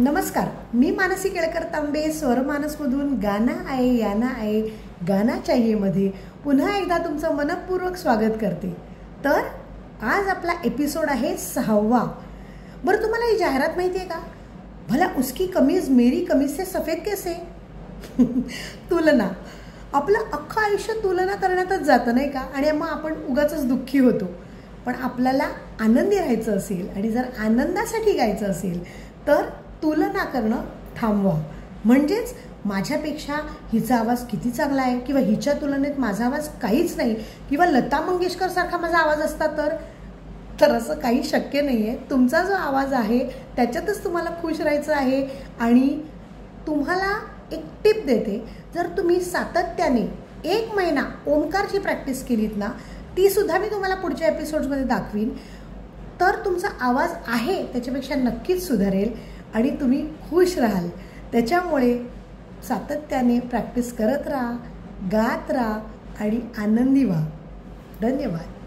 नमस्कार, मी मानसी केळकर तांबे स्वरमानसमधून गाना आहे याना आहे गाना चाहिए मध्ये पुन्हा एकदा तुमचं मनपूर्वक स्वागत करते। तर आज आपला एपिसोड आहे 6वा। बरं, तुम्हाला ही जाहिरात माहिती आहे का? भला उसकी कमीज मेरी कमीज से सफेद कैसे? तुलना। आपलं अख्खं आयुष्य तुलना करण्यातच जातं नाही का? आणि मग आपण उगाचच दुःखी होतो। पण आपल्याला आनंदी राहायचं असेल आणि जर आनंदासाठी गायचं असेल तर तुलना करणं थांबवा। म्हणजेच माझ्यापेक्षा हिचा आवाज किती चांगला आहे किंवा हिच्या तुलनेत माझा आवाज काहीच नाही किंवा लता मंगेशकर सारखा माझा आवाज असता तर असं काही शक्य नाही आहे। तुमचा जो आवाज आहे त्याच्यातच तुम्हाला खुश राहायचं आहे। आणि तुम्हाला एक टिप देते, जर तुम्ही सातत्याने 1 महिना ओमकारची प्रॅक्टिस केलीत ना, ती सुद्धा मी तुम्हाला पुढच्या एपिसोड्समध्ये दाखवीन, तर तुमचा आवाज आहे त्याच्यापेक्षा नक्कीच सुधारेल आणि तुम्ही खुश राहाल। त्याच्यामुळे सातत्याने प्रॅक्टिस करत राहा, गात राहा आणि आनंदी व्हा। धन्यवाद।